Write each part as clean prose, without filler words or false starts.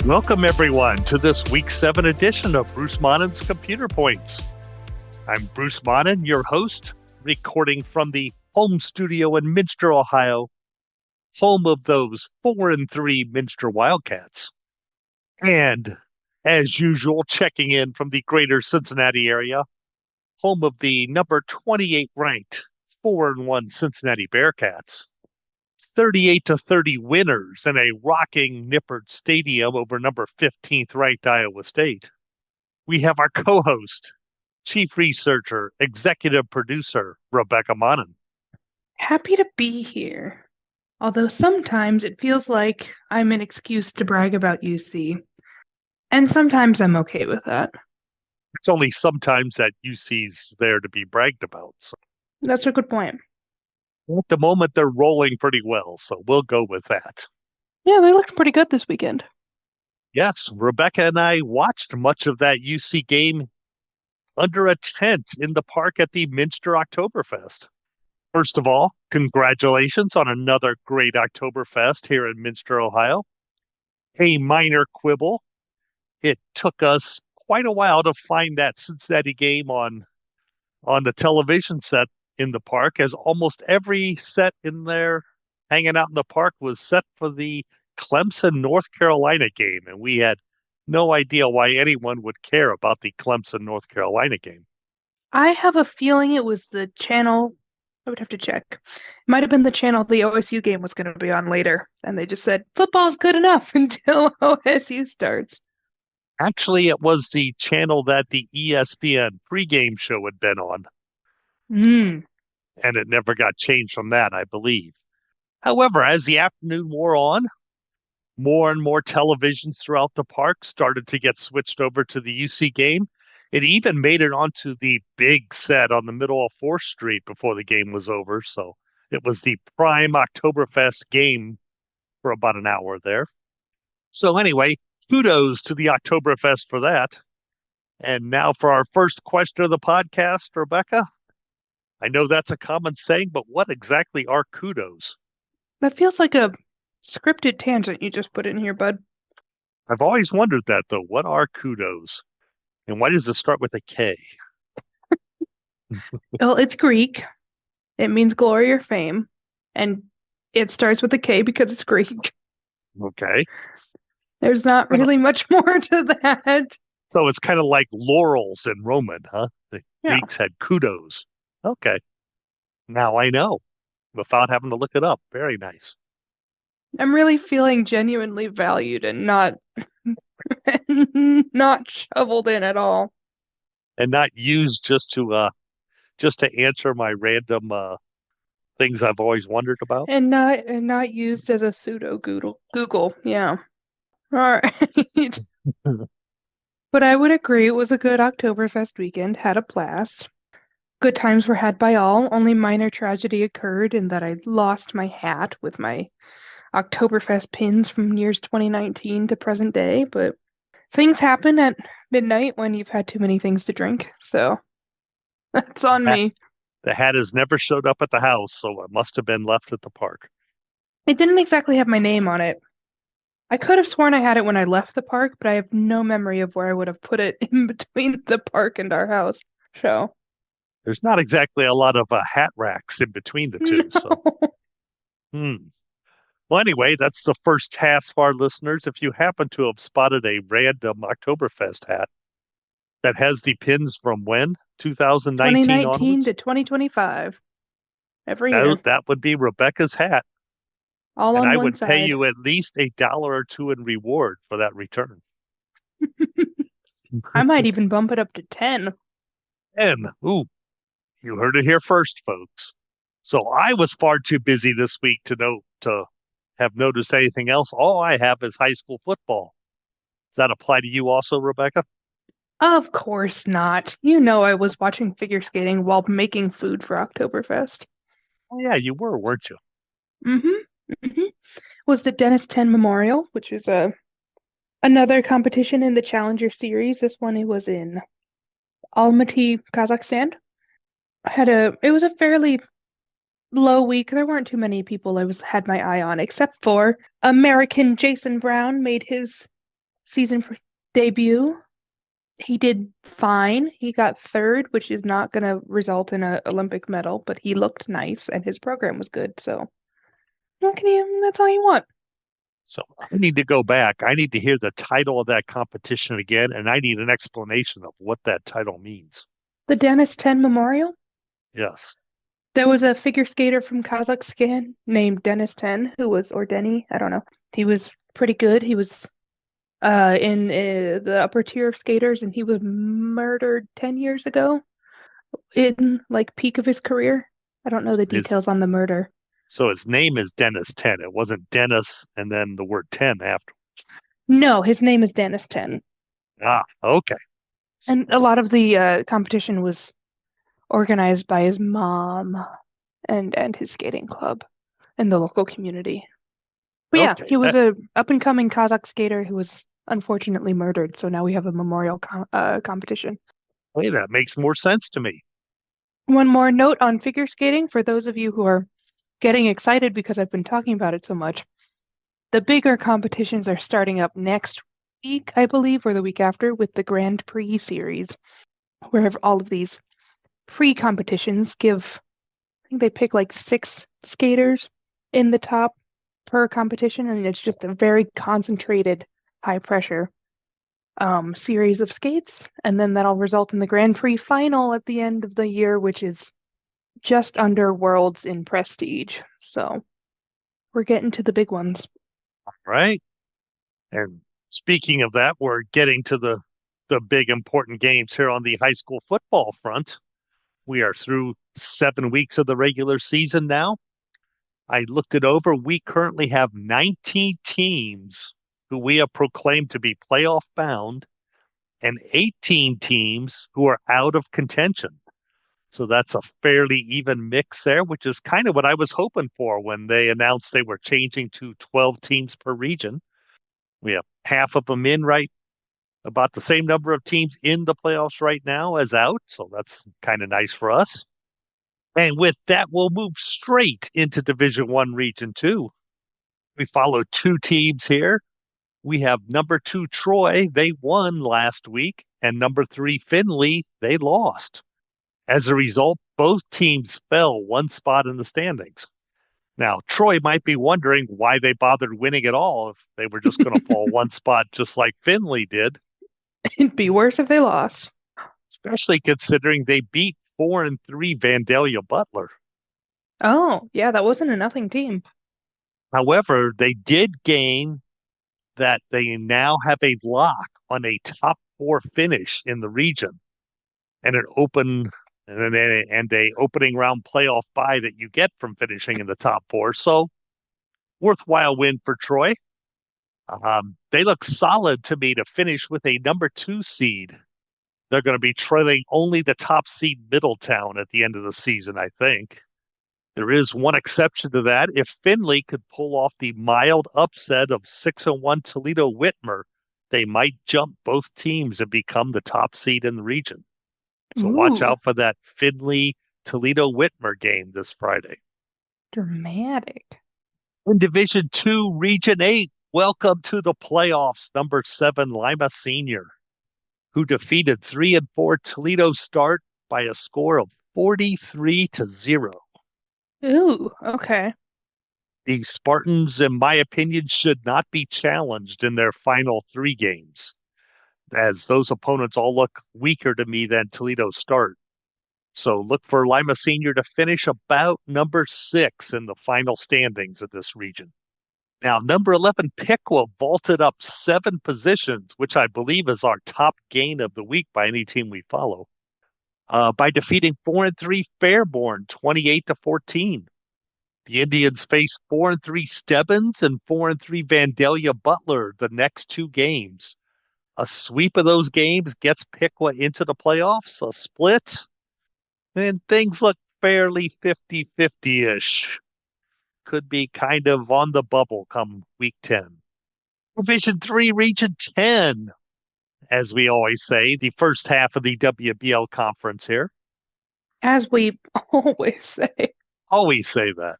Welcome, everyone, to this Week 7 edition of Bruce Monnin's Computer Points. I'm Bruce Monnin, your host, recording from the home studio in Minster, Ohio, home of those 4-3 Minster Wildcats. And, as usual, checking in from the greater Cincinnati area, home of the number 28 ranked 4-1 Cincinnati Bearcats. 38-30 winners in a rocking Nippert Stadium over number 15th ranked Iowa State. We have our co-host, chief researcher, executive producer, Rebekah Monnin. Happy to be here. Although sometimes it feels like I'm an excuse to brag about UC. And sometimes I'm okay with that. It's only sometimes that UC's there to be bragged about. So. That's a good point. At the moment, they're rolling pretty well, so we'll go with that. Yeah, they looked pretty good this weekend. Yes, Rebekah and I watched much of that UC game under a tent in the park at the Minster Oktoberfest. First of all, congratulations on another great Oktoberfest here in Minster, Ohio. A minor quibble. It took us quite a while to find that Cincinnati game on the television set in the park, as almost every set in there hanging out in the park was set for the Clemson, North Carolina game. And we had no idea why anyone would care about the Clemson, North Carolina game. I have a feeling it was the channel. I would have to check. It might have been the channel the OSU game was going to be on later. And they just said, football's good enough until OSU starts. Actually, it was the channel that the ESPN pregame show had been on. And it never got changed from that, I believe. However, as the afternoon wore on, more and more televisions throughout the park started to get switched over to the UC game. It even made it onto the big set on the middle of 4th Street before the game was over. So it was the prime Oktoberfest game for about an hour there. So anyway, kudos to the Oktoberfest for that. And now for our first question of the podcast, Rebekah. I know that's a common saying, but what exactly are kudos? That feels like a scripted tangent you just put in here, bud. I've always wondered that, though. What are kudos? And why does it start with a K? Well, it's Greek. It means glory or fame. And it starts with a K because it's Greek. Okay. There's not really much more to that. So it's kind of like laurels in Roman, huh? The Greeks had kudos. Okay. Now I know without having to look it up. Very nice. I'm really feeling genuinely valued and not shoveled in at all. And not used just to answer my random things I've always wondered about. And not used as a pseudo Google. Yeah. All right. But I would agree it was a good Oktoberfest weekend, had a blast. Good times were had by all. Only minor tragedy occurred in that I lost my hat with my Oktoberfest pins from years 2019 to present day, but things happen at midnight when you've had too many things to drink, so that's on me. The hat has never showed up at the house, so it must have been left at the park. It didn't exactly have my name on it. I could have sworn I had it when I left the park, but I have no memory of where I would have put it in between the park and our house. So there's not exactly a lot of hat racks in between the two. No. So, well, anyway, that's the first task for our listeners. If you happen to have spotted a random Oktoberfest hat that has the pins from when? 2019 onwards? To 2025. Every year. That would be Rebekah's hat. All and on I one would side. pay you at least $1 or $2 in reward for that return. I might even bump it up to 10. Ooh, you heard it here first, folks. So I was far too busy this week to have noticed anything else. All I have is high school football. Does that apply to you also, Rebekah? Of course not. You know I was watching figure skating while making food for Oktoberfest. Oh, yeah, you were, weren't you? Was the Dennis 10 Memorial, which is another competition in the Challenger series. This one it was in Almaty, Kazakhstan. It was a fairly low week. There weren't too many people I had my eye on, except for American Jason Brown made his season debut. He did fine. He got third, which is not going to result in an Olympic medal, but he looked nice and his program was good. So, what can you, that's all you want. So I need to go back. I need to hear the title of that competition again, and I need an explanation of what that title means. The Dennis 10 Memorial. Yes. There was a figure skater from Kazakhstan named Dennis 10 who was, or Denny, I don't know. He was pretty good. He was in the upper tier of skaters, and he was murdered 10 years ago in like peak of his career. I don't know the His, details on the murder. so his name is Dennis 10. It wasn't Dennis and then the word 10 after. No, his name is Dennis 10. Ah, okay. And a lot of the competition was organized by his mom and his skating club in the local community. But yeah, Okay. he was a up and coming Kazakh skater who was unfortunately murdered. So now we have a memorial competition. Hey, that makes more sense to me. One more note on figure skating for those of you who are getting excited because I've been talking about it so much. The bigger competitions are starting up next week, I believe, or the week after with the Grand Prix series, where all of these pre-competitions give, I think they pick like 6 skaters in the top per competition, and it's just a very concentrated, high pressure series of skates, and then that'll result in the Grand Prix final at the end of the year, which is just under Worlds in prestige. So we're getting to the big ones. Right. And speaking of that, we're getting to the big important games here on the high school football front. We are through 7 weeks of the regular season now. I looked it over. We currently have 19 teams who we have proclaimed to be playoff bound and 18 teams who are out of contention. So that's a fairly even mix there, which is kind of what I was hoping for when they announced they were changing to 12 teams per region. We have half of them in right, about the same number of teams in the playoffs right now as out. So that's kind of nice for us. And with that, we'll move straight into Division One, Region Two. We follow 2 teams here. We have number 2 Troy. They won last week, and number 3 Findlay. They lost. As a result, both teams fell 1 spot in the standings. Now, Troy might be wondering why they bothered winning at all if they were just going to fall 1 spot, just like Findlay did. It'd be worse if they lost. Especially considering they beat 4-3 Vandalia Butler. Oh, yeah, that wasn't a nothing team. However, they did gain that they now have a lock on a top 4 finish in the region and an open and a opening round playoff bye that you get from finishing in the top 4. So worthwhile win for Troy. They look solid to me to finish with a number 2 seed. They're going to be trailing only the top seed Middletown at the end of the season, I think. There is one exception to that. If Findlay could pull off the mild upset of 6-1 Toledo Whitmer, they might jump both teams and become the top seed in the region. So watch Ooh, out for that Findlay Toledo Whitmer game this Friday. dramatic. In Division 2, Region 8, welcome to the playoffs. Number 7 Lima Senior, who defeated 3-4 Toledo Start by a score of 43-0. Ooh, okay. The Spartans, in my opinion, should not be challenged in their final 3 games, as those opponents all look weaker to me than Toledo Start. So look for Lima Senior to finish about number 6 in the final standings of this region. Now, number 11 Piqua vaulted up 7 positions, which I believe is our top gain of the week by any team we follow, by defeating 4-3 Fairborn 28-14. The Indians face 4-3 Stebbins and 4-3 Vandalia Butler the next 2 games. A sweep of those games gets Piqua into the playoffs. A split, and things look fairly 50-50-ish. Could be kind of on the bubble come week 10. Division 3, Region 10, as we always say, the first half of the WBL conference here. As we always say. Always say that.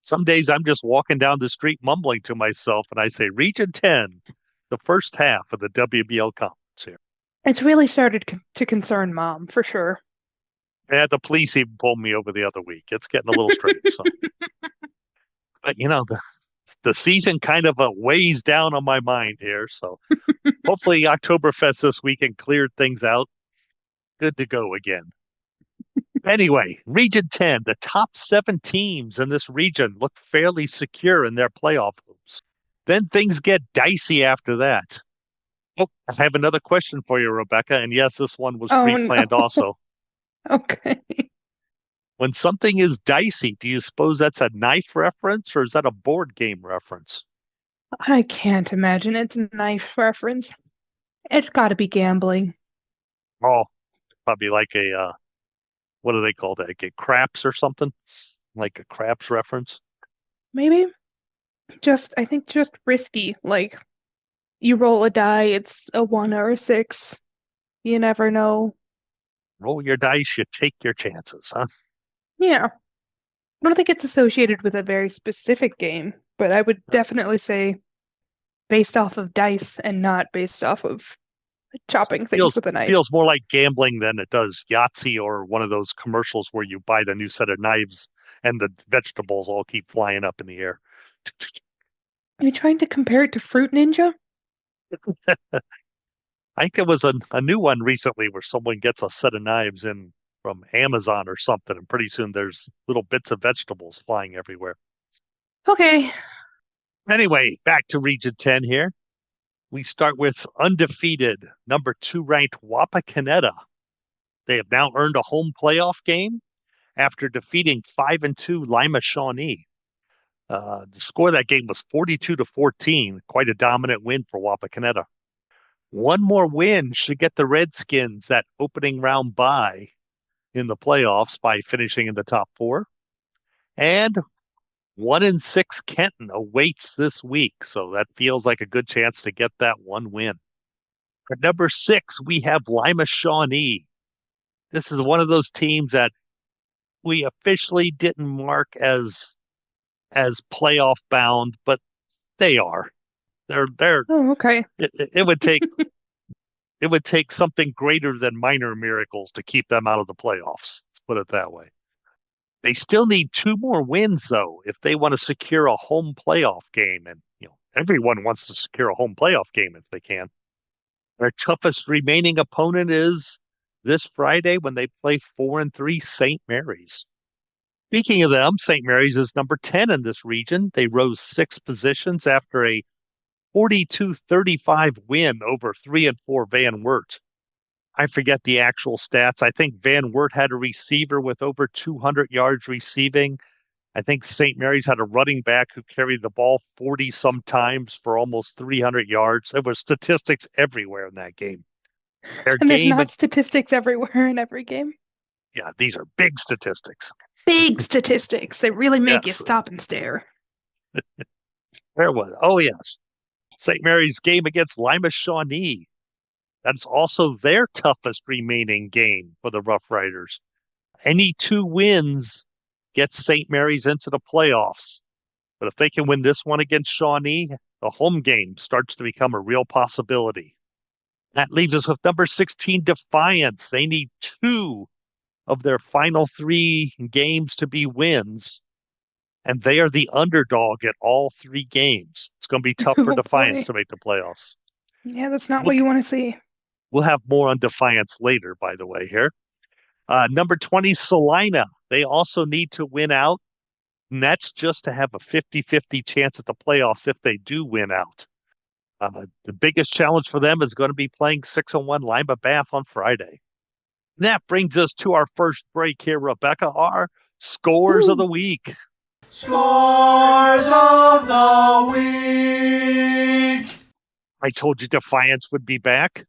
Some days I'm just walking down the street mumbling to myself, and I say, Region 10, the first half of the WBL conference here. It's really started to concern Mom, for sure. And the police even pulled me over the other week. It's getting a little strange. So, but the season kind of weighs down on my mind here. So hopefully Oktoberfest this weekend cleared things out. Good to go again. Anyway, Region 10, the top 7 teams in this region look fairly secure in their playoff hopes. Then things get dicey after that. Oh, I have another question for you, Rebekah. And yes, this one was pre-planned no. also. Okay. When something is dicey, do you suppose that's a knife reference or is that a board game reference? I can't imagine it's a knife reference. It's got to be gambling. Oh, probably like what do they call that? Like a craps or something? Like a craps reference? Maybe I think just risky. Like you roll a die, it's a 1 or a 6. You never know. Roll your dice, you take your chances, huh? Yeah. I don't think it's associated with a very specific game, but I would definitely say based off of dice and not based off of chopping things Feels with a knife. feels more like gambling than it does Yahtzee or one of those commercials where you buy the new set of knives and the vegetables all keep flying up in the air. Are you trying to compare it to Fruit Ninja? I think there was a new one recently where someone gets a set of knives in from Amazon or something, and pretty soon there's little bits of vegetables flying everywhere. Okay. Anyway, back to Region 10 here. We start with undefeated, number 2 ranked Wapakoneta. They have now earned a home playoff game after defeating 5-2 Lima Shawnee. The score of that game was 42-14, quite a dominant win for Wapakoneta. One more win should get the Redskins that opening round bye in the playoffs by finishing in the top 4. And 1-6 Kenton awaits this week, so that feels like a good chance to get that one win. At number 6, we have Lima Shawnee. This is one of those teams that we officially didn't mark as playoff bound, but they are. They're Oh, okay. it would take something greater than minor miracles to keep them out of the playoffs. Let's put it that way. They still need 2 more wins, though, if they want to secure a home playoff game. And, everyone wants to secure a home playoff game if they can. Their toughest remaining opponent is this Friday when they play 4-3 St. Mary's. Speaking of them, St. Mary's is number 10 in this region. They rose 6 positions after a 42-35 win over 3-4 Van Wert. I forget the actual stats. I think Van Wert had a receiver with over 200 yards receiving. I think St. Mary's had a running back who carried the ball 40 some times for almost 300 yards. There were statistics everywhere in that game. And there's not statistics everywhere in every game. Yeah, these are big statistics. Big statistics. They really make you Yes. stop and stare. Where was it? Oh, yes. St. Mary's game against Lima Shawnee. That's also their toughest remaining game for the Rough Riders. Any 2 wins get St. Mary's into the playoffs. But if they can win this one against Shawnee, the home game starts to become a real possibility. That leaves us with number 16, Defiance. They need 2 of their final 3 games to be wins. And they are the underdog at all 3 games. It's going to be tough for Defiance to make the playoffs. Yeah, that's not what you want to see. We'll have more on Defiance later, by the way, here. Number 20, Salina. They also need to win out. And that's just to have a 50-50 chance at the playoffs if they do win out. The biggest challenge for them is going to be playing 6-1 Lima Bath on Friday. And that brings us to our first break here, Rebekah. Our scores of the week. Scores of the week. I told you Defiance would be back.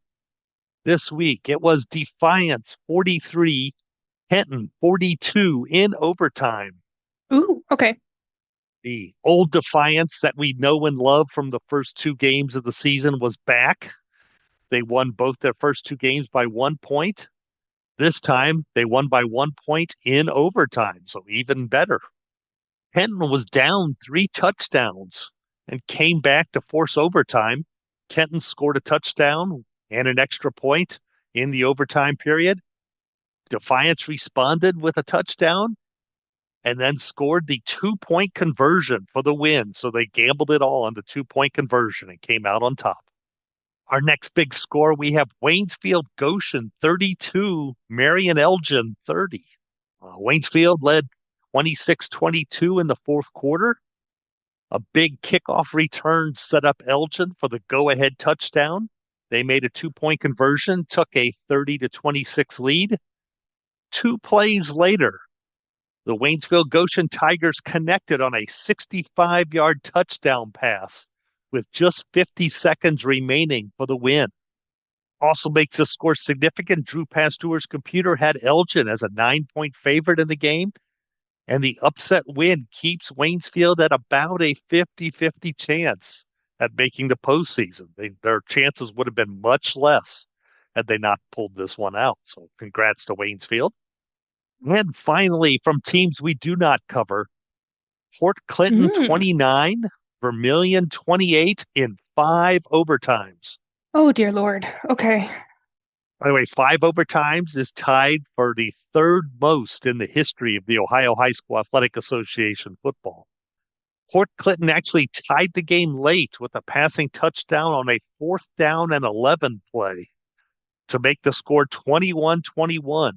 This week, it was Defiance 43, Kenton 42 in overtime. Ooh, okay. The old Defiance that we know and love from the first 2 games of the season was back. They won both their first 2 games by 1 point. This time, they won by 1 point in overtime, so even better. Kenton was down 3 touchdowns and came back to force overtime. Kenton scored a touchdown and an extra point in the overtime period. Defiance responded with a touchdown and then scored the 2-point conversion for the win. So they gambled it all on the 2-point conversion and came out on top. Our next big score, we have Waynesfield Goshen 32, Marion Elgin 30. Waynesfield led 26-22 in the fourth quarter. A big kickoff return set up Elgin for the go-ahead touchdown. They made a 2-point conversion, took a 30-26 lead. 2 plays later, the Waynesfield Goshen Tigers connected on a 65-yard touchdown pass with just 50 seconds remaining for the win. Also makes this score significant. Drew Pasteur's computer had Elgin as a 9-point favorite in the game, and the upset win keeps Waynesfield at about a 50-50 chance at making the postseason. Their chances would have been much less had they not pulled this one out. So congrats to Waynesfield. And finally, from teams we do not cover, Port Clinton 29, Vermilion 28 in 5 overtimes. Oh, dear Lord. Okay. By the way, 5 overtimes is tied for the 3rd most in the history of the Ohio High School Athletic Association football. Port Clinton actually tied the game late with a passing touchdown on a 4th down and 11 play to make the score 21-21.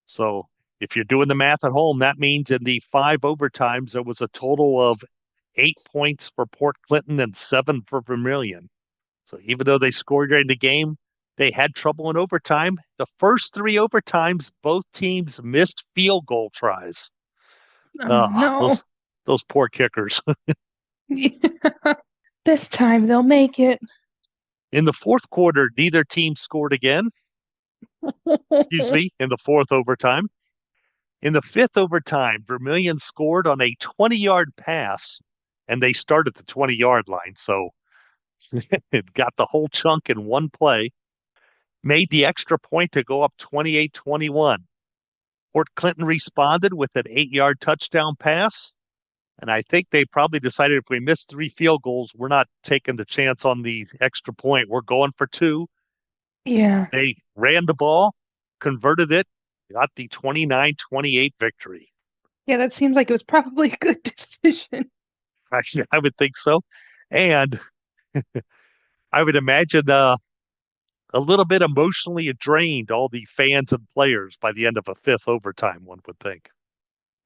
So if you're doing the math at home, that means in the 5 overtimes, there was a total of 8 points for Port Clinton and 7 for Vermilion. So even though they scored during the game, they had trouble in overtime. The first 3 overtimes, both teams missed field goal tries. No. Those poor kickers. Yeah. This time they'll make it. In the fourth quarter, neither team scored again. Excuse me, in the 4th overtime. In the 5th overtime, Vermilion scored on a 20-yard pass, and they started the 20-yard line. So it got the whole chunk in one play. Made the extra point to go up 28-21. Port Clinton responded with an 8-yard touchdown pass. And I think they probably decided if we miss 3 field goals, we're not taking the chance on the extra point. We're going for 2. Yeah. They ran the ball, converted it, got the 29-28 victory. Yeah, that seems like it was probably a good decision. I would think so. And I would imagine a little bit emotionally drained, all the fans and players by the end of a 5th overtime, one would think.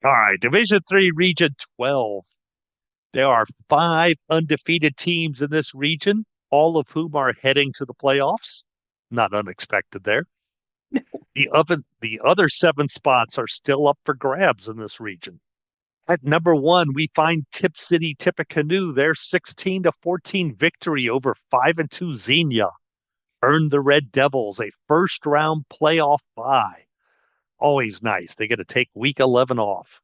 All right, Division III, Region 12. There are 5 undefeated teams in this region, all of whom are heading to the playoffs. Not unexpected there. The other 7 spots are still up for grabs in this region. At number 1, we find Tip City Tippecanoe. Their 16-14 victory over 5-2 Xenia earned the Red Devils a first-round playoff bye. Always nice. They get to take week 11 off.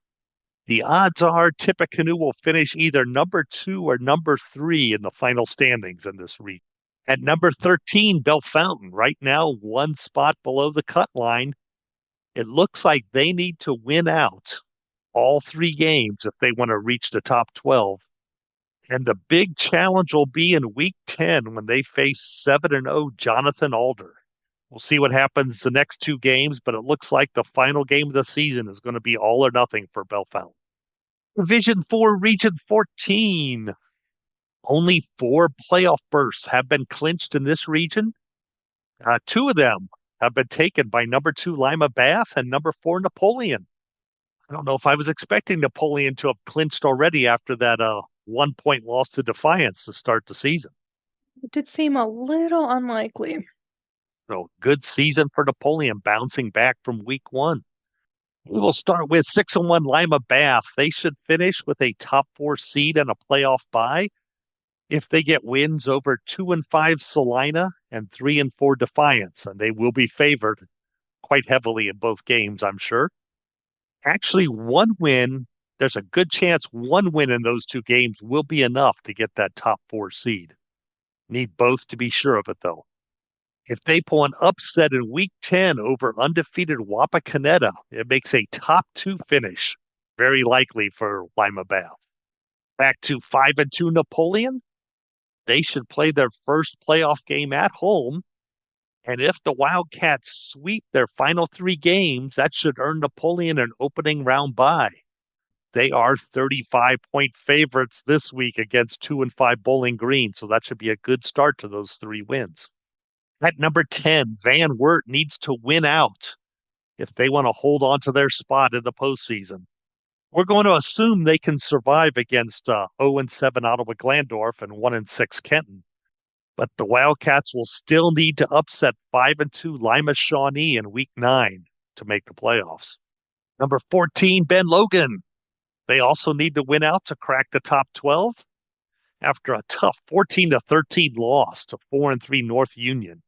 The odds are Tippecanoe will finish either number 2 or number 3 in the final standings in this region. At number 13, Bellefontaine, right now 1 spot below the cut line. It looks like they need to win out all 3 games if they want to reach the top 12. And the big challenge will be in week 10 when they face 7-0 Jonathan Alder. We'll see what happens the next 2 games, but it looks like the final game of the season is going to be all or nothing for Bellefontaine. Division 4, Region 14. Only 4 playoff berths have been clinched in this region. 2 of them have been taken by number 2 Lima Bath and number 4 Napoleon. I don't know if I was expecting Napoleon to have clinched already after that 1-point loss to Defiance to start the season. It did seem a little unlikely. So good season for Napoleon, bouncing back from week 1. We will start with 6-1 Lima Bath. They should finish with a top 4 seed and a playoff bye if they get wins over 2-5 Salina and 3-4 Defiance, and they will be favored quite heavily in both games, I'm sure. Actually, 1 win, there's a good chance 1 win in those 2 games will be enough to get that top 4 seed. Need both to be sure of it, though. If they pull an upset in week 10 over undefeated Wapakoneta, it makes a top 2 finish very likely for Lima Bath. Back to 5-2 Napoleon. They should play their first playoff game at home. And if the Wildcats sweep their final 3 games, that should earn Napoleon an opening round bye. They are 35-point favorites this week against 2-5 Bowling Green, so that should be a good start to those 3 wins. At number 10, Van Wert needs to win out if they want to hold on to their spot in the postseason. We're going to assume they can survive against 0-7 Ottawa Glandorf and 1-6 Kenton. But the Wildcats will still need to upset 5-2 Lima Shawnee in week 9 to make the playoffs. Number 14, Ben Logan. They also need to win out to crack the top 12 after a tough 14-13 loss to 4-3 North Union.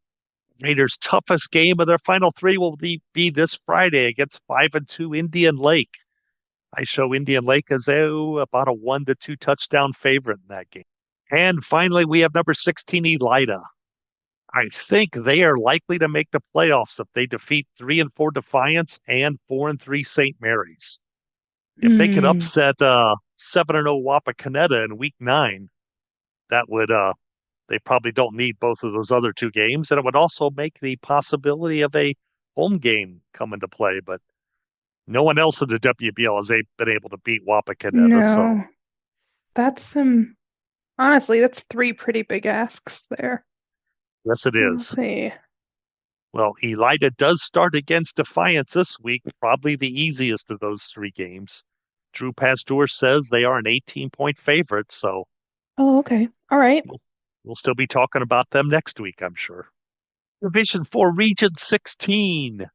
Raiders' toughest game of their final 3 will be this Friday against 5-2 Indian Lake. I show Indian Lake as about a 1-2 touchdown favorite in that game. And finally, we have number 16, Elida. I think they are likely to make the playoffs if they defeat 3-4 Defiance and 4-3 St. Mary's. If they could upset 7-0 Wapakoneta in week 9, that would they probably don't need both of those other 2 games, and it would also make the possibility of a home game come into play. But no one else in the WBL has been able to beat Wapakoneta. No, So that's honestly, that's 3 pretty big asks there. yes, it We'll is. see. Well, Elida does start against Defiance this week, probably the easiest of those 3 games. Drew Pasteur says they are an 18-point favorite, so Oh, okay. All right. we'll still be talking about them next week, I'm sure. Division 4, Region 16.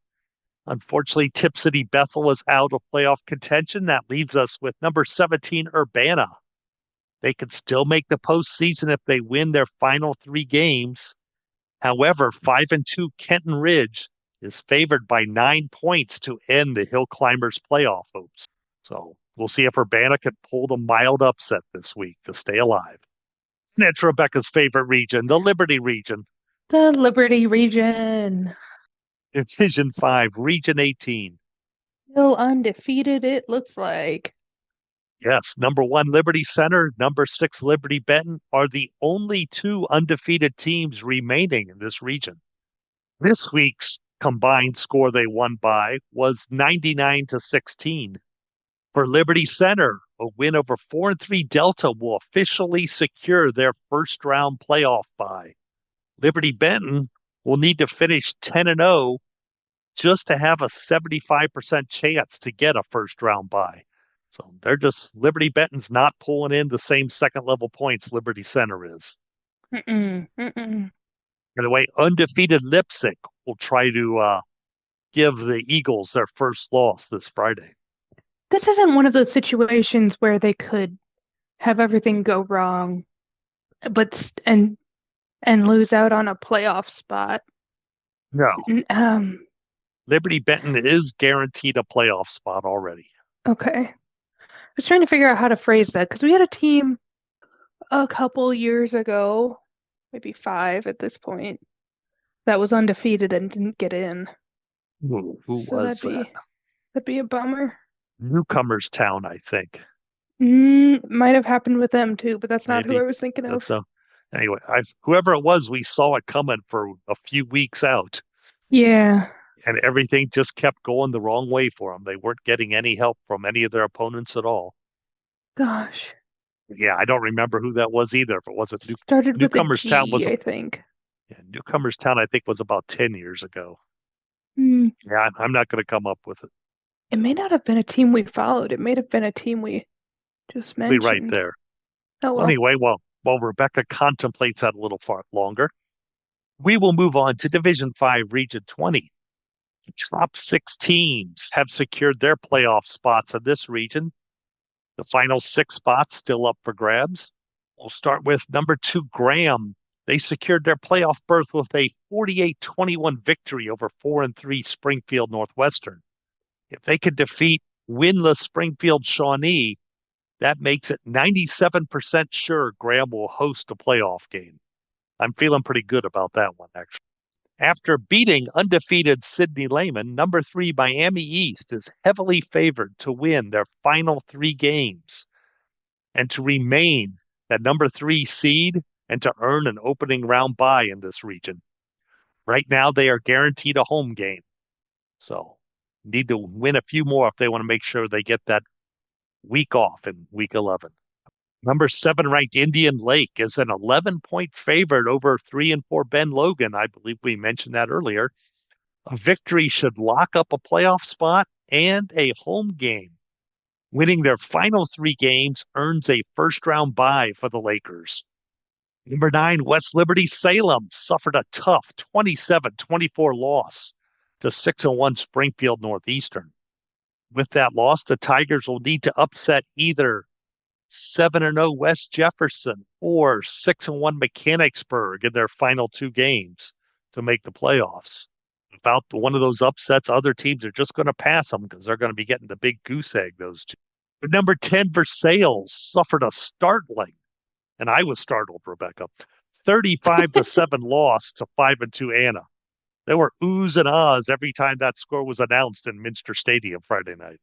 Unfortunately, Tip City Bethel is out of playoff contention. That leaves us with number 17, Urbana. They could still make the postseason if they win their final 3 games. However, 5-2 Kenton Ridge is favored by 9 points to end the Hill Climbers playoff hopes. So we'll see if Urbana can pull the mild upset this week to stay alive. And it's Rebekah's favorite region, the Liberty region. The Liberty region. Division 5, Region 18. Still undefeated, it looks like. Yes, number 1 Liberty Center, number 6 Liberty Benton are the only 2 undefeated teams remaining in this region. This week's combined score they won by was 99-16. For Liberty Center, a win over 4-3 Delta will officially secure their first round playoff bye. Liberty Benton will need to finish 10-0 just to have a 75% chance to get a first round bye. So Liberty Benton's not pulling in the same second level points Liberty Center is. Mm-mm. By the way, undefeated Leipzig will try to give the Eagles their first loss this Friday. This isn't one of those situations where they could have everything go wrong, but and lose out on a playoff spot. No. Um, Liberty Benton is guaranteed a playoff spot already. Okay. I was trying to figure out how to phrase that because we had a team a couple years ago, maybe 5 at this point, that was undefeated and didn't get in. Who So was that? That'd be a bummer. Newcomers Town, I think. Might have happened with them too, but that's not who Maybe. I was thinking of. So anyway, whoever it was, we saw it coming for a few weeks out. Yeah. And everything just kept going the wrong way for them. They weren't getting any help from any of their opponents at all. Gosh. Yeah, I don't remember who that was either. If it wasn't Started with a Newcomers G, Town was I think. Yeah, Newcomers Town, I think, was about 10 years ago. Hmm. Yeah, I'm not going to come up with it. It may not have been a team we followed. It may have been a team we just Be mentioned. right there. Oh well. Anyway, while Rebekah contemplates that a little far longer, we will move on to Division 5, Region 20. The top 6 teams have secured their playoff spots in this region. The final 6 spots still up for grabs. We'll start with number 2, Graham. They secured their playoff berth with a 48-21 victory over 4-3 Springfield Northwestern. If they could defeat winless Springfield Shawnee, that makes it 97% sure Graham will host a playoff game. I'm feeling pretty good about that one, actually. After beating undefeated Sidney Lehman, number 3 Miami East is heavily favored to win their final 3 games and to remain that number 3 seed and to earn an opening round bye in this region. Right now, they are guaranteed a home game. So need to win a few more if they want to make sure they get that week off in week 11. Number 7 ranked Indian Lake is an 11-point favorite over 3 and 4 Ben Logan. I believe we mentioned that earlier. A victory should lock up a playoff spot and a home game. Winning their final 3 games earns a first-round bye for the Lakers. Number 9, West Liberty Salem suffered a tough 27-24 loss to 6-1 Springfield Northeastern. With that loss, the Tigers will need to upset either 7-0 West Jefferson or 6-1 Mechanicsburg in their final 2 games to make the playoffs. Without one of those upsets, other teams are just going to pass them because they're going to be getting the big goose egg, those two. But number 10, Versailles suffered a startling, and I was startled, Rebekah, 35-7 loss to 5-2 Anna. There were oohs and ahs every time that score was announced in Minster Stadium Friday night.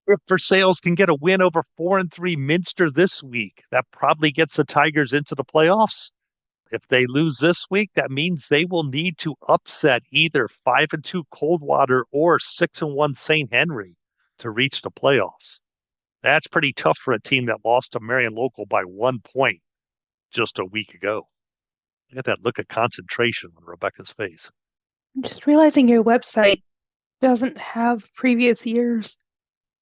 If Versailles can get a win over 4-3 Minster this week, that probably gets the Tigers into the playoffs. If they lose this week, that means they will need to upset either 5-2 Coldwater or 6-1 St. Henry to reach the playoffs. That's pretty tough for a team that lost to Marion Local by 1 point just a week ago. Look at that look of concentration on Rebekah's face. I'm just realizing your website doesn't have previous years.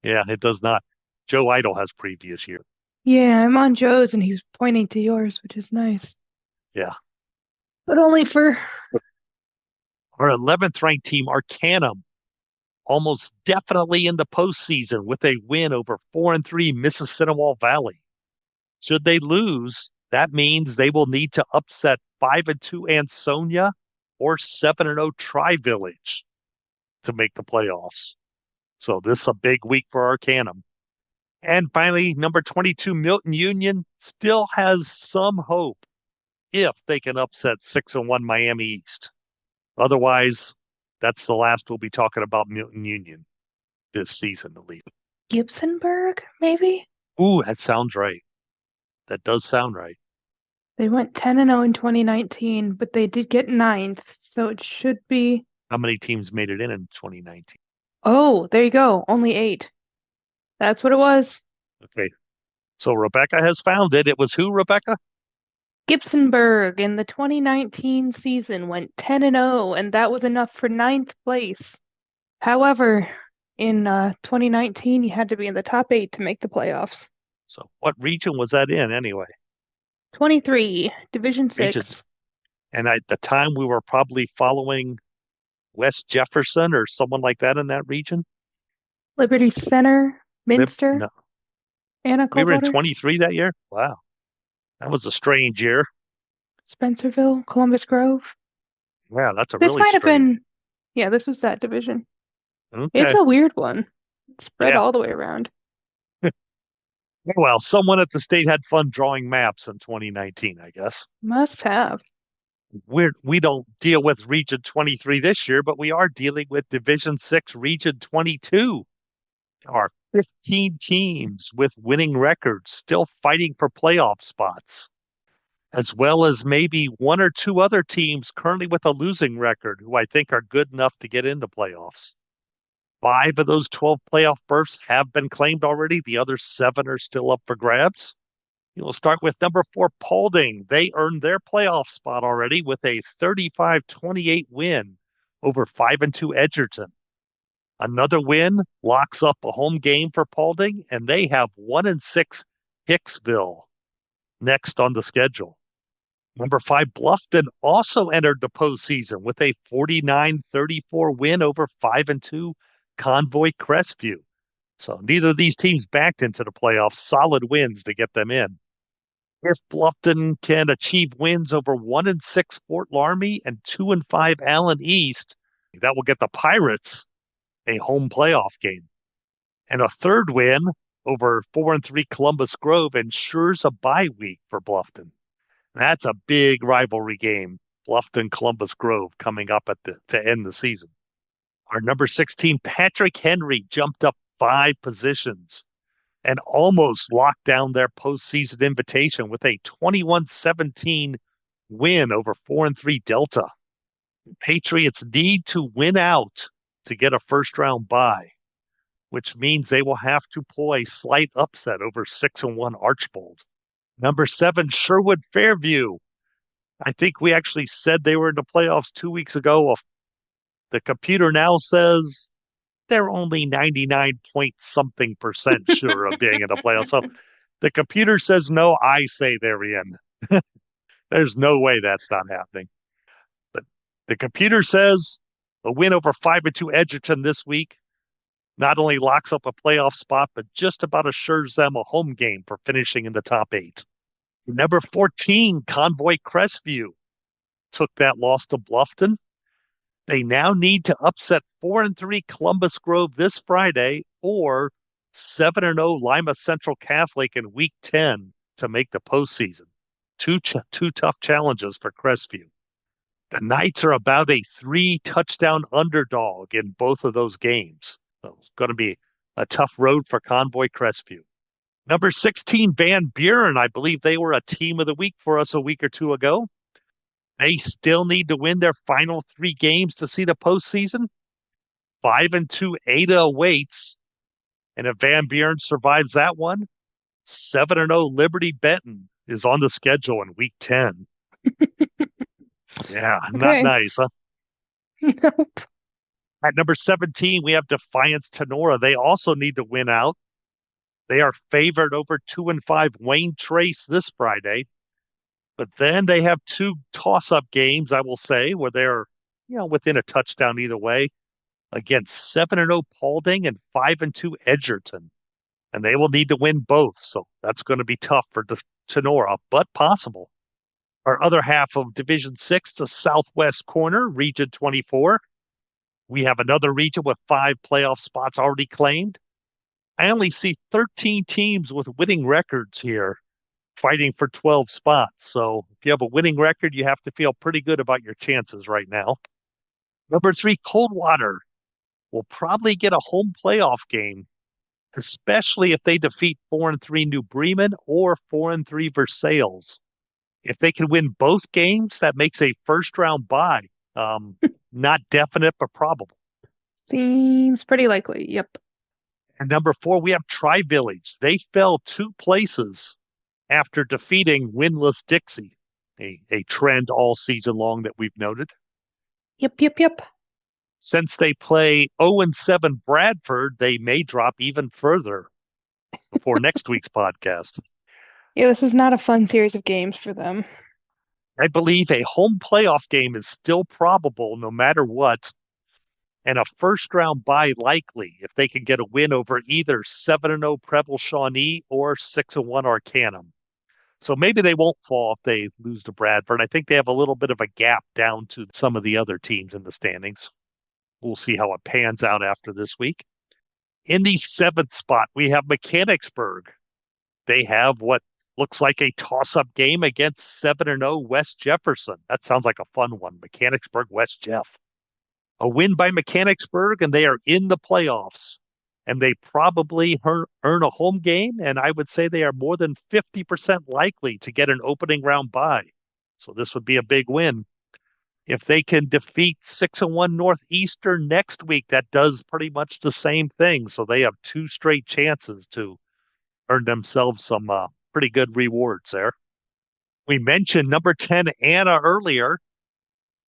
Yeah, it does not. Joe Idle has previous year. Yeah, I'm on Joe's and he's pointing to yours, which is nice. Yeah. But only for our 11th ranked team, Arcanum, almost definitely in the postseason with a win over 4-3 Mississinewa Valley. Should they lose, that means they will need to upset 5-2 Ansonia or 7-0 Tri-Village to make the playoffs. So this is a big week for Arcanum. And finally, number 22, Milton Union still has some hope if they can upset 6-1 Miami East. Otherwise, that's the last we'll be talking about Milton Union this season, at least. Gibsonburg, maybe? Ooh, that sounds right. That does sound right. They went 10-0 in 2019, but they did get 9th, so it should be. How many teams made it in 2019? Oh, there you go. Only 8. That's what it was. Okay. So Rebekah has found it. It was who, Rebekah? Gibsonburg in the 2019 season went 10-0, and that was enough for 9th place. However, in 2019, you had to be in the top 8 to make the playoffs. So what region was that in anyway? 23, Division 6. Region. And at the time, we were probably following West Jefferson or someone like that in that region? Liberty Center, Minster, No. Anna We were in Coldwater, 23 that year? Wow. That was a strange year. Spencerville, Columbus Grove. Wow, that's a This really might have strange. been, yeah, this was that division. Okay. It's a weird one. It's spread Yeah. all the way around. Well, someone at the state had fun drawing maps in 2019, I guess. Must have. We don't deal with Region 23 this year, but we are dealing with Division 6, Region 22. There are 15 teams with winning records still fighting for playoff spots, as well as maybe 1 or 2 other teams currently with a losing record who I think are good enough to get into playoffs. 5 of those 12 playoff berths have been claimed already. The other 7 are still up for grabs. We'll start with number 4, Paulding. They earned their playoff spot already with a 35-28 win over 5-2 Edgerton. Another win locks up a home game for Paulding, and they have 1-6 Hicksville next on the schedule. Number 5, Bluffton also entered the postseason with a 49-34 win over 5-2 Convoy Crestview. So neither of these teams backed into the playoffs. Solid wins to get them in. If Bluffton can achieve wins over 1-6 Fort Laramie and 2-5 Allen East, that will get the Pirates a home playoff game. And a third win over 4-3 Columbus Grove ensures a bye week for Bluffton. That's a big rivalry game Bluffton, Columbus Grove coming up to end the season. Our number 16, Patrick Henry, jumped up 5 positions and almost locked down their postseason invitation with a 21-17 win over 4-3 Delta. The Patriots need to win out to get a first-round bye, which means they will have to pull a slight upset over 6-1 Archbold. Number 7, Sherwood Fairview. I think we actually said they were in the playoffs 2 weeks ago. The computer now says they're only 99-point-something% sure of being in the playoffs. So the computer says no, I say they're in. There's no way that's not happening. But the computer says a win over 5-2 Edgerton this week not only locks up a playoff spot, but just about assures them a home game for finishing in the top 8. Number 14, Convoy Crestview, took that loss to Bluffton. They now need to upset 4-3 Columbus Grove this Friday or 7-0 Lima Central Catholic in Week 10 to make the postseason. Two tough challenges for Crestview. The Knights are about a 3-touchdown underdog in both of those games. So it's going to be a tough road for Convoy Crestview. Number 16, Van Buren. I believe they were a team of the week for us a week or two ago. They still need to win their final 3 games to see the postseason. 5-2 Ada awaits. And if Van Buren survives that one, 7-0 Liberty Benton is on the schedule in Week 10. Yeah, not nice, huh? Nope. At number 17, we have Defiance Tenora. They also need to win out. They are favored over 2-5 Wayne Trace this Friday. But then they have 2 toss-up games, I will say, where they're within a touchdown either way, against 7-0 Paulding and 5-2 Edgerton. And they will need to win both. So that's going to be tough for Tenora, but possible. Our other half of Division 6, the southwest corner, Region 24. We have another region with 5 playoff spots already claimed. I only see 13 teams with winning records here fighting for 12 spots. So if you have a winning record, you have to feel pretty good about your chances right now. Number 3, Coldwater will probably get a home playoff game, especially if they defeat 4-3 New Bremen or 4-3 Versailles. If they can win both games, that makes a first-round bye. Not definite, but probable. Seems pretty likely. Yep. And number 4, we have Tri-Village. They fell 2 places after defeating winless Dicey, a trend all season long that we've noted. Yep. Since they play 0-7 Bradford, they may drop even further before next week's podcast. Yeah, this is not a fun series of games for them. I believe a home playoff game is still probable no matter what, and a first-round bye likely if they can get a win over either 7-0 Preble Shawnee or 6-1 Arcanum. So maybe they won't fall if they lose to Bradford. I think they have a little bit of a gap down to some of the other teams in the standings. We'll see how it pans out after this week. In the 7th spot, we have Mechanicsburg. They have what looks like a toss-up game against 7-0 West Jefferson. That sounds like a fun one. Mechanicsburg, West Jeff. A win by Mechanicsburg, and they are in the playoffs. And they probably earn a home game, and I would say they are more than 50% likely to get an opening round bye. So this would be a big win. If they can defeat 6-1 Northeastern next week, that does pretty much the same thing. So they have 2 straight chances to earn themselves some pretty good rewards there. We mentioned number 10, Anna, earlier.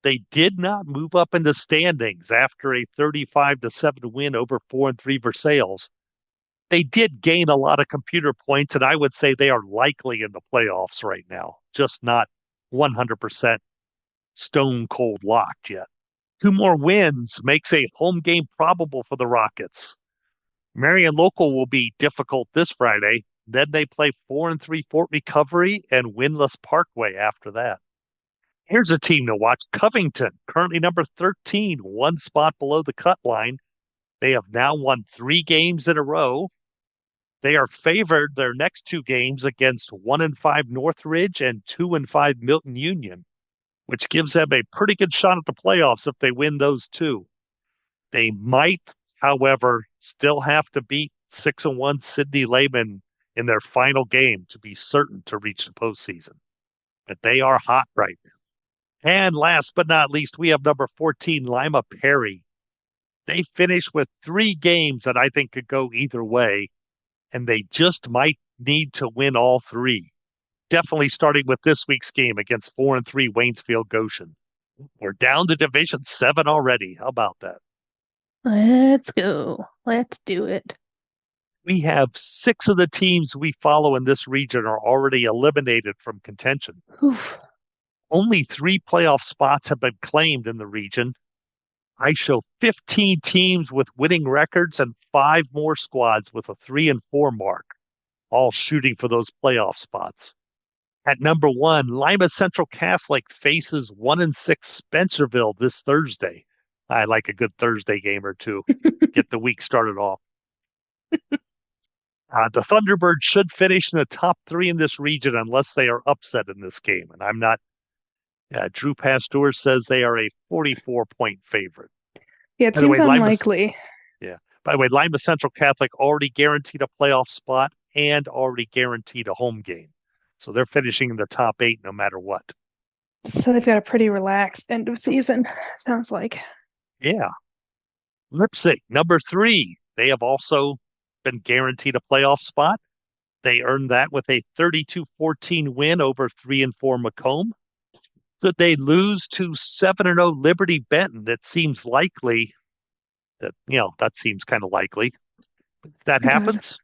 They did not move up in the standings after a 35-7 win over 4-3 Versailles. They did gain a lot of computer points, and I would say they are likely in the playoffs right now, just not 100% stone cold locked yet. 2 more wins makes a home game probable for the Rockets. Marion Local will be difficult this Friday. Then they play 4-3 Fort Recovery and winless Parkway after that. Here's a team to watch. Covington, currently number 13, 1 spot below the cut line. They have now won 3 games in a row. They are favored their next 2 games against 1-5 Northridge and 2-5 Milton Union, which gives them a pretty good shot at the playoffs if they win those two. They might, however, still have to beat 6-1 Sidney Lehman in their final game to be certain to reach the postseason. But they are hot right now. And last but not least, we have number 14, Lima Perry. They finished with 3 games that I think could go either way, and they just might need to win all 3. Definitely starting with this week's game against 4-3 Waynesfield Goshen. We're down to Division 7 already. How about that? Let's go. Let's do it. We have 6 of the teams we follow in this region are already eliminated from contention. Oof. Only 3 playoff spots have been claimed in the region. I show 15 teams with winning records and 5 more squads with a 3-4 mark, all shooting for those playoff spots. At number 1, Lima Central Catholic faces 1-6 Spencerville this Thursday. I like a good Thursday game or two. Get the week started off. The Thunderbirds should finish in the top 3 in this region unless they are upset in this game. And I'm not. Drew Pasteur says they are a 44-point favorite. Yeah, it seems unlikely. By the way, Lima Central Catholic already guaranteed a playoff spot and already guaranteed a home game. So they're finishing in the top 8 no matter what. So they've got a pretty relaxed end of season, sounds like. Yeah. Leipzig, number 3. They have also been guaranteed a playoff spot. They earned that with a 32-14 win over 3-4 Macomb. So they lose to 7-0 Liberty Benton. That seems likely. That seems kind of likely. That happens.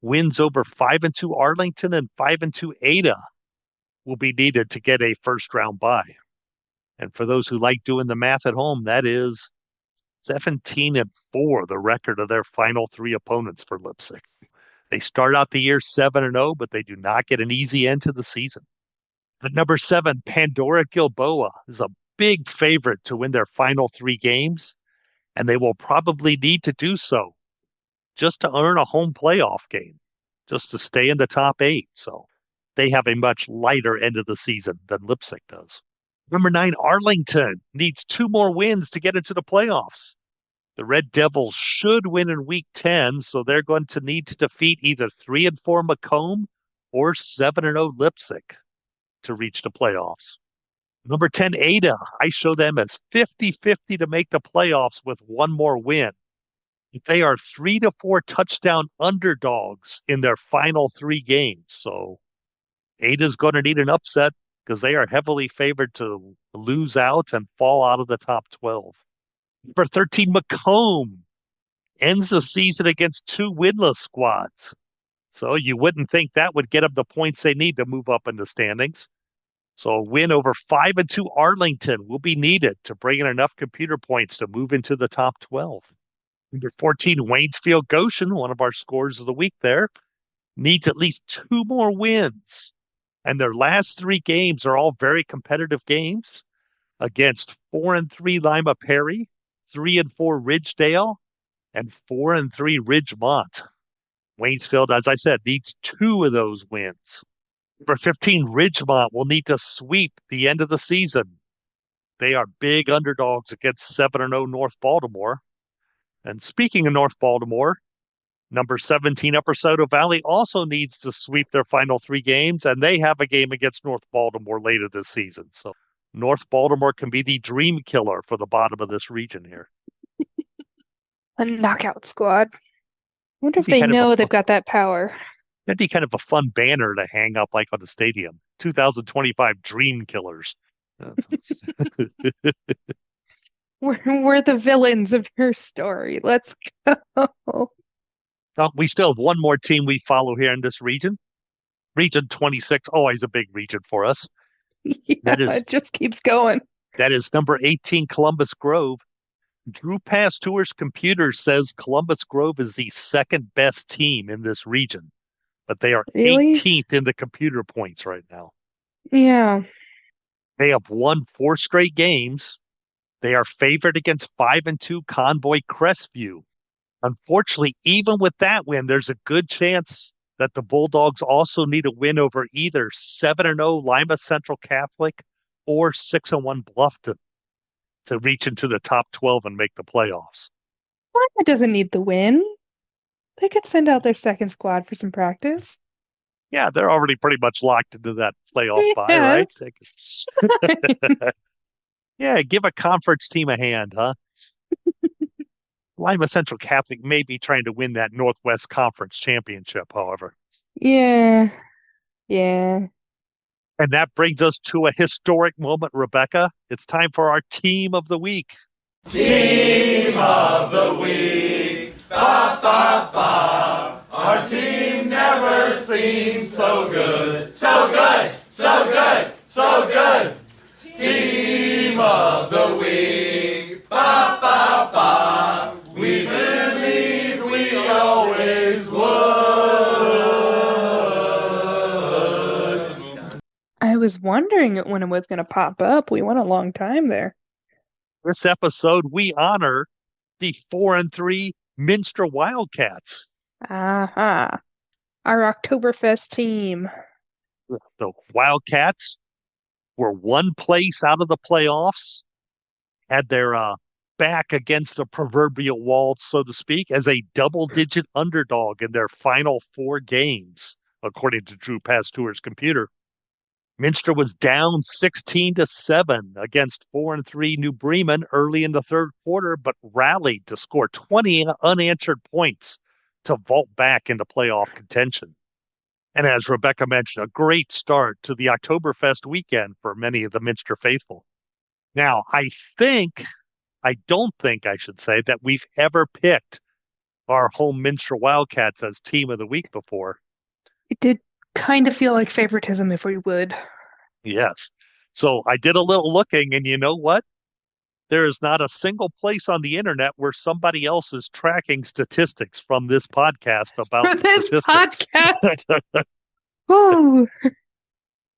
Wins over 5-2 Arlington and 5-2 Ada will be needed to get a first round bye. And for those who like doing the math at home, that is 17-4, the record of their final 3 opponents for Leipzig. They start out the year 7-0, but they do not get an easy end to the season. At number 7, Pandora Gilboa is a big favorite to win their final 3 games, and they will probably need to do so just to earn a home playoff game, just to stay in the top 8. So they have a much lighter end of the season than Leipzig does. Number 9, Arlington needs 2 more wins to get into the playoffs. The Red Devils should win in week 10, so they're going to need to defeat either 3-4 Macomb or 7-0 Leipzig to reach the playoffs. Number 10, Ada. I show them as 50-50 to make the playoffs with 1 more win. They are 3-4 touchdown underdogs in their final 3 games. So Ada's going to need an upset because they are heavily favored to lose out and fall out of the top 12. Number 13, Macomb ends the season against 2 winless squads. So you wouldn't think that would get them the points they need to move up in the standings. So a win over 5-2 Arlington will be needed to bring in enough computer points to move into the top 12. Number 14, Waynesfield Goshen, one of our scores of the week there, needs at least 2 more wins. And their last 3 games are all very competitive games against 4-3 Lima Perry, 3-4 Ridgedale, and 4-3 Ridgemont. Waynesfield, as I said, needs 2 of those wins. Number 15, Ridgemont will need to sweep the end of the season. They are big underdogs against 7-0 North Baltimore. And speaking of North Baltimore, number 17, Upper Soto Valley also needs to sweep their final 3 games, and they have a game against North Baltimore later this season. So North Baltimore can be the dream killer for the bottom of this region here. A knockout squad. I wonder if they know they've got that power. That'd be kind of a fun banner to hang up like on the stadium. 2025 Dream Killers. We're the villains of your story. Let's go. Well, we still have 1 more team we follow here in this region. Region 26, always a big region for us. Yeah, it just keeps going. That is number 18, Columbus Grove. Drew Pasteur's computer says Columbus Grove is the 2nd best team in this region, but they are 18th in the computer points right now. Yeah. They have won 4 straight games. They are favored against 5-2 Convoy Crestview. Unfortunately, even with that win, there's a good chance that the Bulldogs also need a win over either 7-0 Lima Central Catholic or 6-1 Bluffton to reach into the top 12 and make the playoffs. It doesn't need the win. They could send out their second squad for some practice. Yeah, they're already pretty much locked into that playoff bye, right? Yeah, give a conference team a hand, huh? Lima Central Catholic may be trying to win that Northwest Conference championship, however. Yeah. And that brings us to a historic moment, Rebekah. It's time for our Team of the Week. Team of the Week. Ba, ba, ba. Our team never seems so good. So good, so good, so good. Team of the Week. Ba, ba, ba. We believed we always would. I was wondering when it was going to pop up. We went a long time there. This episode, we honor the 4-3 Minster Wildcats. Aha. Our Oktoberfest team. The Wildcats were one place out of the playoffs, had their back against the proverbial wall, so to speak, as a double-digit underdog in their final 4 games, according to Drew Pasteur's computer. Minster was down 16-7 against 4-3 New Bremen early in the third quarter, but rallied to score 20 unanswered points to vault back into playoff contention. And as Rebekah mentioned, a great start to the Oktoberfest weekend for many of the Minster faithful. Now, I don't think I should say that we've ever picked our home Minster Wildcats as Team of the Week before. It did kind of feel like favoritism if we would. Yes. So I did a little looking, and you know what? There is not a single place on the internet where somebody else is tracking statistics from this podcast about For this statistics. podcast. Whoa.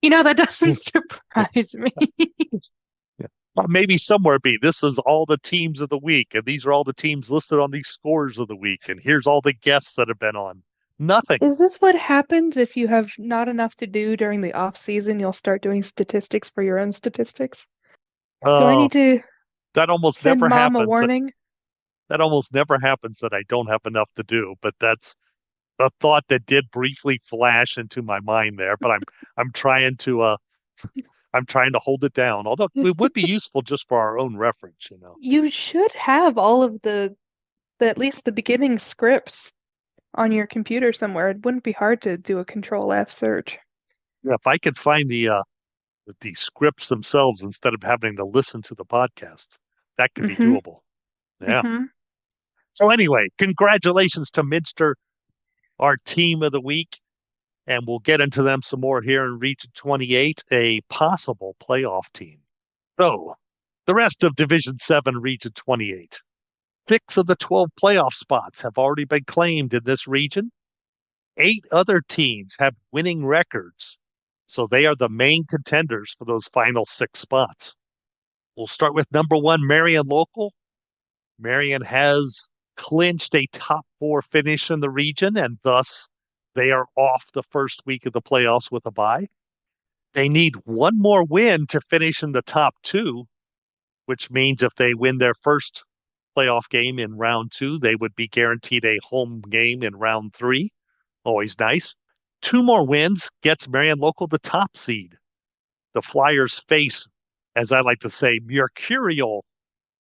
That doesn't surprise me. Well, maybe somewhere this is all the teams of the week, and these are all the teams listed on these scores of the week, and here's all the guests that have been on. Nothing. Is this what happens if you have not enough to do during the off season? You'll start doing statistics for your own statistics? Do I need to that almost send never Mom a happens. warning? That almost never happens that I don't have enough to do, but that's a thought that did briefly flash into my mind there. But I'm trying to hold it down. Although it would be useful just for our own reference, You should have all of at least the beginning scripts on your computer somewhere. It wouldn't be hard to do a Control F search. Yeah, if I could find the scripts themselves instead of having to listen to the podcast, that could be doable. Yeah. So anyway, congratulations to Minster, our Team of the Week, and we'll get into them some more here in Region 28, a possible playoff team. So the rest of Division 7, Region 28. 6 of the 12 playoff spots have already been claimed in this region. 8 other teams have winning records, so they are the main contenders for those final 6 spots. We'll start with number 1, Marion Local. Marion has clinched a top 4 finish in the region, and thus they are off the first week of the playoffs with a bye. They need one more win to finish in the top 2, which means if they win their first playoff game in round 2, they would be guaranteed a home game in round 3. Always nice. 2 more wins gets Marion Local the top seed. The Flyers face, as I like to say, mercurial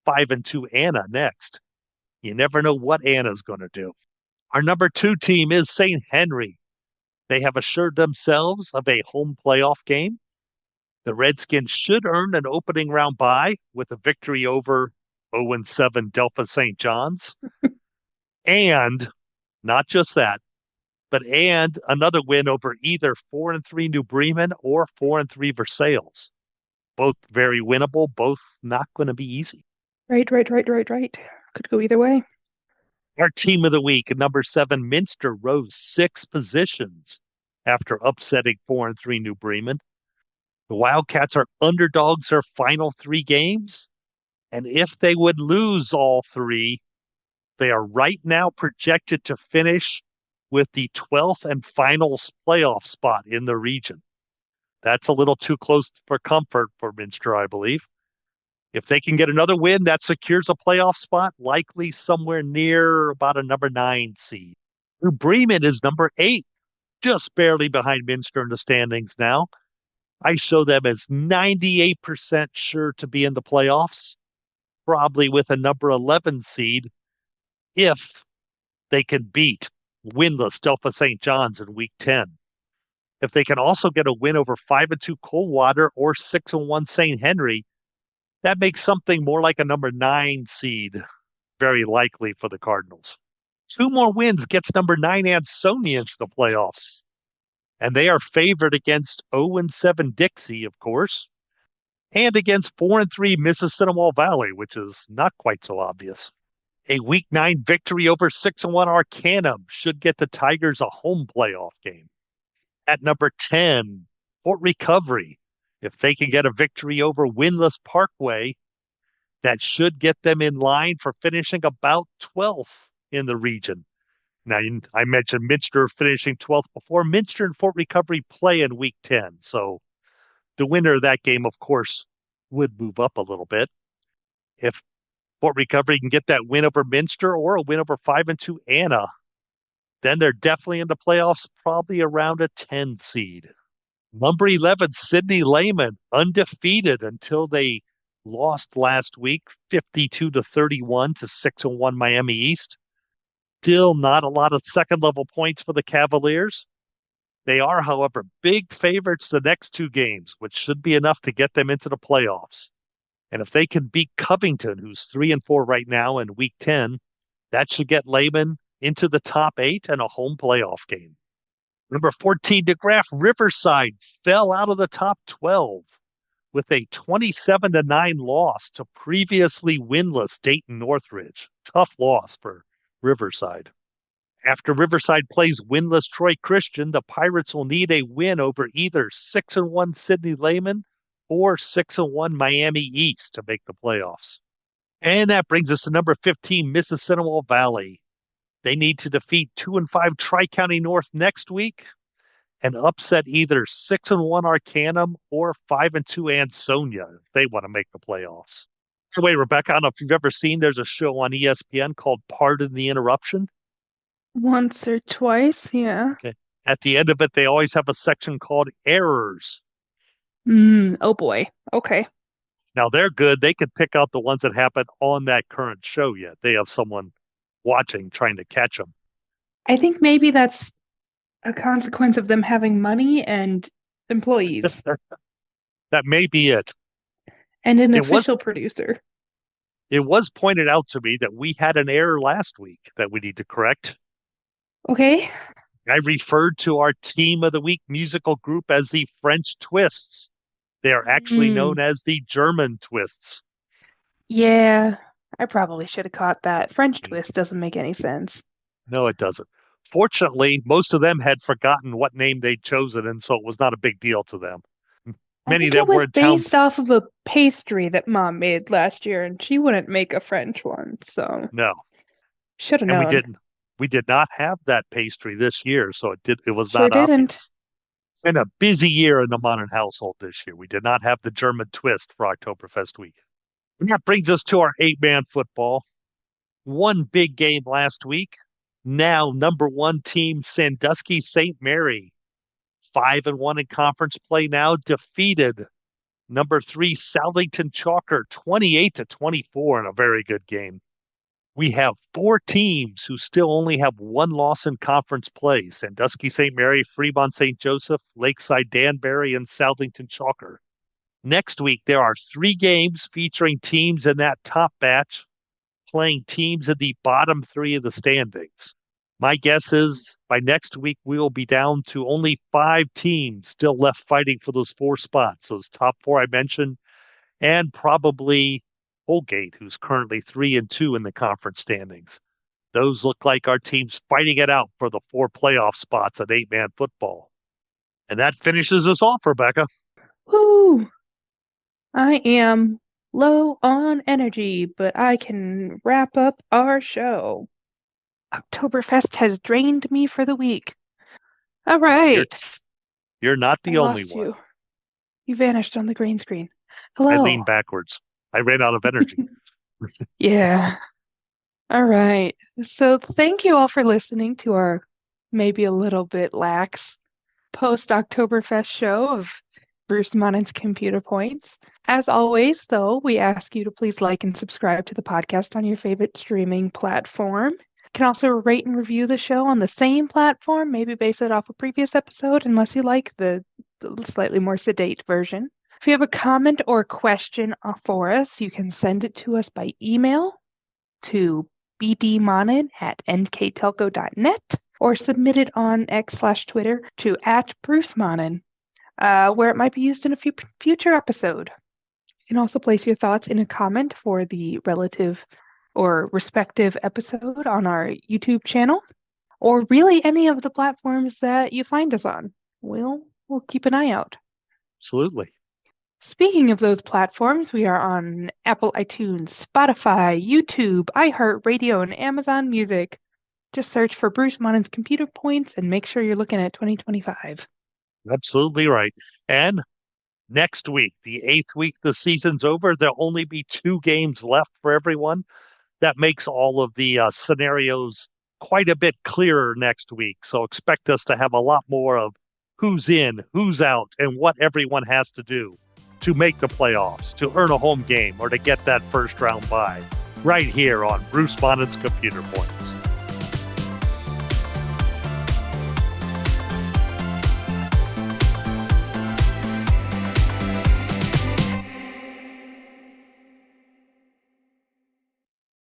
5-2 Anna next. You never know what Anna's going to do. Our number 2 team is St. Henry. They have assured themselves of a home playoff game. The Redskins should earn an opening round bye with a victory over 0-7 Delta St. John's. And not just that, but another win over either 4-3 New Bremen or 4-3 Versailles. Both very winnable, both not going to be easy. Right. Could go either way. Our Team of the Week, number 7, Minster, rose 6 positions after upsetting 4-3 New Bremen. The Wildcats are underdogs their final 3 games, and if they would lose all 3, they are right now projected to finish with the 12th and final playoff spot in the region. That's a little too close for comfort for Minster, I believe. If they can get another win, that secures a playoff spot, likely somewhere near about a number 9 seed. New Bremen is number 8, just barely behind Minster in the standings now. I show them as 98% sure to be in the playoffs, probably with a number 11 seed if they can beat winless Delta St. John's in week 10. If they can also get a win over 5-2 Coldwater or 6-1 St. Henry, that makes something more like a number 9 seed very likely for the Cardinals. 2 more wins gets number 9 Ansonia into the playoffs. And they are favored against 0-7 Dicey, of course, and against 4-3 Mississinawa Valley, which is not quite so obvious. A week 9 victory over 6-1 Arcanum should get the Tigers a home playoff game. At number 10, Fort Recovery. If they can get a victory over winless Parkway, that should get them in line for finishing about 12th in the region. Now, I mentioned Minster finishing 12th before. Minster and Fort Recovery play in week 10. So the winner of that game, of course, would move up a little bit. If Fort Recovery can get that win over Minster or a win over 5-2 Anna, then they're definitely in the playoffs, probably around a 10 seed. Number 11, Sidney Lehman, undefeated until they lost last week, 52-31 to 6-1 Miami East. Still not a lot of second level points for the Cavaliers. They are, however, big favorites the next 2 games, which should be enough to get them into the playoffs. And if they can beat Covington, who's 3-4 right now in week 10, that should get Lehman into the top 8 and a home playoff game. Number 14, DeGraff Riverside fell out of the top 12 with a 27-9 loss to previously winless Dayton Northridge. Tough loss for Riverside. After Riverside plays winless Troy Christian, the Pirates will need a win over either 6-1 Sidney Lehman or 6-1 Miami East to make the playoffs. And that brings us to number 15, Mississinawa Valley. They need to defeat 2-5 Tri-County North next week and upset either 6-1 Arcanum or 5-2 Ansonia if they want to make the playoffs. By the way, Rebekah, I don't know if you've ever seen, there's a show on ESPN called Pardon the Interruption. Once or twice, yeah. Okay. At the end of it, they always have a section called Errors. Oh boy. Okay. Now they're good. They could pick out the ones that happen on that current show yet. They have someone watching, trying to catch them. I think maybe that's a consequence of them having money and employees That may be it. and an It official producer. It was pointed out to me that we had an error last week that we need to correct. Okay. I referred to our Team of the Week musical group as the French Twists. They are actually known as the German Twists. Yeah, I probably should have caught that. French twist doesn't make any sense. No, it doesn't. Fortunately, most of them had forgotten what name they'd chosen, and so it was not a big deal to them. I Many think of it them were was in town. based off of a pastry that Mom made last year, and she wouldn't make a French one, so No, should have and known. we did not have that pastry this year, so it was Sure not didn't. obvious. Been a busy year in the Monnin household this year. We did not have the German twist for Oktoberfest week. And that brings us to our 8-man football. One big game last week. Now number 1 team Sandusky St. Mary, 5-1 in conference play now, defeated number 3 Southington Chalker 28-24 in a very good game. We have 4 teams who still only have 1 loss in conference play: Sandusky St. Mary, Fremont St. Joseph, Lakeside Danbury, and Southington Chalker. Next week, there are 3 games featuring teams in that top batch playing teams in the bottom 3 of the standings. My guess is by next week, we will be down to only 5 teams still left fighting for those 4 spots, those top 4 I mentioned, and probably Holgate, who's currently 3-2 in the conference standings. Those look like our teams fighting it out for the 4 playoff spots at 8-man football. And that finishes us off, Rebekah. Woo! I am low on energy, but I can wrap up our show. Oktoberfest has drained me for the week. All right. You're not the I only lost one. you. You vanished on the green screen. I Hello. leaned backwards. I ran out of energy. Yeah. All right. So thank you all for listening to our maybe a little bit lax post-Oktoberfest show of Bruce Monnin's Computer Points. As always, though, we ask you to please like and subscribe to the podcast on your favorite streaming platform. You can also rate and review the show on the same platform, maybe base it off a previous episode, unless you like the slightly more sedate version. If you have a comment or question for us, you can send it to us by email to bdmonnin@nktelco.net or submit it on X/Twitter to @BruceMonnin, where it might be used in a future episode. You can also place your thoughts in a comment for the relative or respective episode on our YouTube channel, or really any of the platforms that you find us on. We'll keep an eye out. Absolutely. Speaking of those platforms, we are on Apple iTunes, Spotify, YouTube, iHeartRadio, and Amazon Music. Just search for Bruce Monnin's Computer Points and make sure you're looking at 2025. Absolutely right. And next week, the 8th week the season's over, there'll only be 2 games left for everyone. That makes all of the scenarios quite a bit clearer next week. So expect us to have a lot more of who's in, who's out, and what everyone has to do to make the playoffs, to earn a home game, or to get that first round bye, right here on Bruce Monnin's Computer Points.